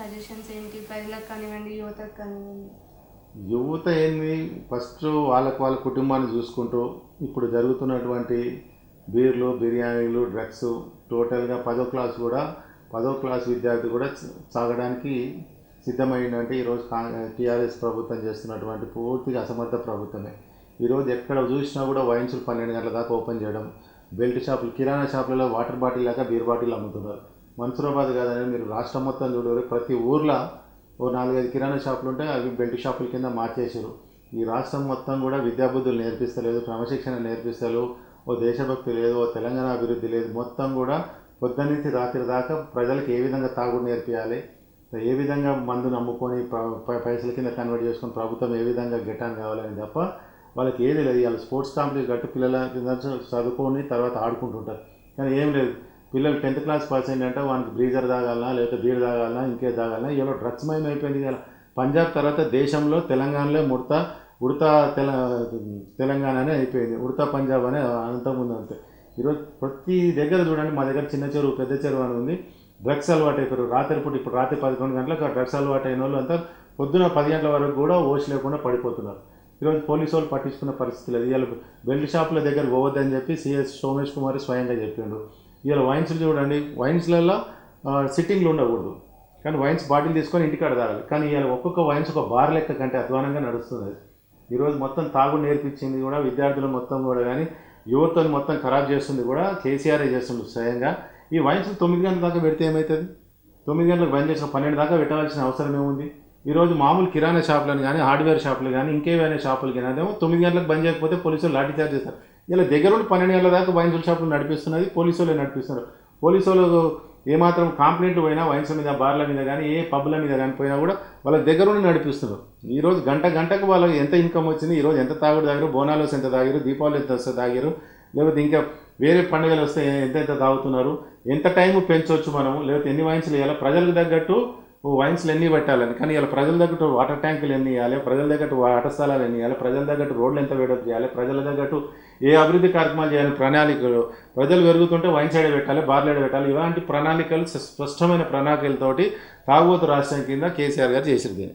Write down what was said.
Suggestions ఏంటి ప్రజలకు కానివ్వండి, యువతకు కానివ్వండి? యువత ఏంది, ఫస్ట్ వాళ్ళ కుటుంబాన్ని చూసుకుంటూ ఇప్పుడు జరుగుతున్నటువంటి బీర్లు, బిర్యానీలు, డ్రగ్స్ టోటల్గా 10వ క్లాస్ విద్యార్థి కూడా సాగడానికి సిద్ధమైందంటే ఈరోజు టీఆర్ఎస్ ప్రభుత్వం చేస్తున్నటువంటి పూర్తిగా అసమర్థ ప్రభుత్వమే. ఈరోజు ఎక్కడ చూసినా కూడా వైన్స్లు 12 గంటల దాకా ఓపెన్ చేయడం, బెల్ట్ షాపులు, కిరాణా షాపులలో వాటర్ బాటిల్ లేక బీర్ బాటిల్ అమ్ముతున్నారు. మన్సూరాబాద్ కాదని మీరు రాష్ట్రం మొత్తం చూడరు, ప్రతి ఊర్లో ఓ 4-5 కిరాణా షాపులు ఉంటే అవి బెల్ట్ షాపుల కింద మార్చేసారు. ఈ రాష్ట్రం మొత్తం కూడా విద్యాబుద్ధులు నేర్పిస్తలేదు, క్రమశిక్షణ నేర్పిస్తలేదు, ఓ దేశభక్తి లేదు, ఓ తెలంగాణ అభివృద్ధి లేదు. మొత్తం కూడా పొద్దున్నుంచి రాత్రి దాకా ప్రజలకు ఏ విధంగా తాగుడు నేర్పించాలి, ఏ విధంగా మందును అమ్ముకొని పైసల కింద కన్వర్ట్ చేసుకొని ప్రభుత్వం ఏ విధంగా గెటాన్ కావాలని తప్ప వాళ్ళకి ఏది లేదు. వాళ్ళు స్పోర్ట్స్ కాంప్లెక్స్ కట్టి పిల్లల కింద చదువుకొని తర్వాత ఆడుకుంటుంటారు. కానీ ఏం లేదు, పిల్లలు 10th క్లాస్ పాస్ అయిందంటే వానికి బ్రీజర్ తాగాలన్నా, లేకపోతే బీర్ తాగాలన్నా, ఇంకే తాగాలన్నా, ఇలా డ్రగ్స్ మయం అయిపోయింది కదా. పంజాబ్ తర్వాత దేశంలో తెలంగాణలో ఉడతా తెలంగాణ అయిపోయింది, ఉడతా పంజాబ్ అనే అంతకుముందు అంతే. ఈరోజు ప్రతి దగ్గర చూడండి, మా దగ్గర చిన్న చెరువు, పెద్ద చెరువు అని ఉంది, డ్రగ్స్ అలవాటు అయిపోయారు. ఇప్పుడు రాత్రి 11 గంటలకు ఆ డ్రగ్స్ అలవాటు అయిన వాళ్ళు అంతా పొద్దున 10 గంటల వరకు కూడా ఓసి లేకుండా పడిపోతున్నారు. ఈరోజు పోలీసు వాళ్ళు పట్టించుకున్న పరిస్థితి లేదు. ఇవాళ బెల్ట్ షాపుల దగ్గర పోవద్దని చెప్పి సిఎస్ సోమేష్ కుమార్ స్వయంగా చెప్పిండు. ఇవాళ వైన్స్లు చూడండి, వైన్స్లలో సిట్టింగ్లు ఉండకూడదు, కానీ వైన్స్ బాటిల్ తీసుకొని ఇంటికాడ తాగాలి. కానీ ఇవాళ ఒక్కొక్క వైన్స్ ఒక బార్ లెక్క కంటే అధ్వానంగా నడుస్తుంది. ఈరోజు మొత్తం తాగుడు నేర్పించింది కూడా విద్యార్థులు మొత్తం కూడా, కానీ యువతను మొత్తం ఖరాబ్ చేస్తుంది కూడా కేసీఆరే చేస్తుంది స్వయంగా. ఈ వైన్స్ 9 గంటల దాకా పెడితే ఏమవుతుంది? 9 గంటలకు బంద్ చేసిన 12 దాకా పెట్టాల్సిన అవసరం ఏముంది? ఈరోజు మామూలు కిరాణా షాపులను కానీ, హార్డ్వేర్ షాపులు కానీ, ఇంకేమైనా షాపులు కానీ అదేమో 9 గంటలకు బంద్ చేయకపోతే పోలీసులు లాఠీ చార్జ్ చేస్తారు. ఇలా దగ్గరుండి 12 గంటల దాకా వైన్స్ షాపులు నడిపిస్తున్నది పోలీసు వాళ్ళే నడిపిస్తున్నారు. పోలీసు వాళ్ళు ఏమాత్రం కంప్లైంట్లు పోయినా వైన్స్ మీద, బార్ల మీద కానీ, ఏ పబ్ల మీద కానీ పోయినా కూడా వాళ్ళ దగ్గరుండి నడిపిస్తున్నారు. ఈరోజు గంటకు వాళ్ళకి ఎంత ఇన్కమ్ వచ్చింది, ఈరోజు ఎంత తాగుడు తాగారు, బోనాలు ఎంత తాగారు, దీపావళి ఎంత వస్తే తాగారు, లేకపోతే ఇంకా వేరే పండుగలు వస్తే ఎంత తాగుతున్నారు, ఎంత టైం పెంచవచ్చు మనము, లేకపోతే ఎన్ని వైన్స్లు వేయాలి, ప్రజలకు తగ్గట్టు వైన్స్లు ఎన్ని పెట్టాలని. కానీ ఇలా ప్రజల తగ్గట్టు వాటర్ ట్యాంకులు ఎన్ని ఇవ్వాలి, ప్రజల తగ్గట్టు ఆట స్థలాలు ఎన్ని ఇవ్వాలి, ప్రజల తగ్గట్టు రోడ్లు ఎంత వేడప్ చేయాలి, ప్రజల తగ్గట్టు ఏ అభివృద్ధి కార్యక్రమాలు చేయాలి, ప్రణాళికలు, ప్రజలు పెరుగుతుంటే వైన్ సైడ్ పెట్టాలి, బార్లైడ్ పెట్టాలి, ఇలాంటి ప్రణాళికలు, స్పష్టమైన ప్రణాళికలతోటి తాగుబోతు రాష్ట్రం కింద కేసీఆర్ గారు చేసింది.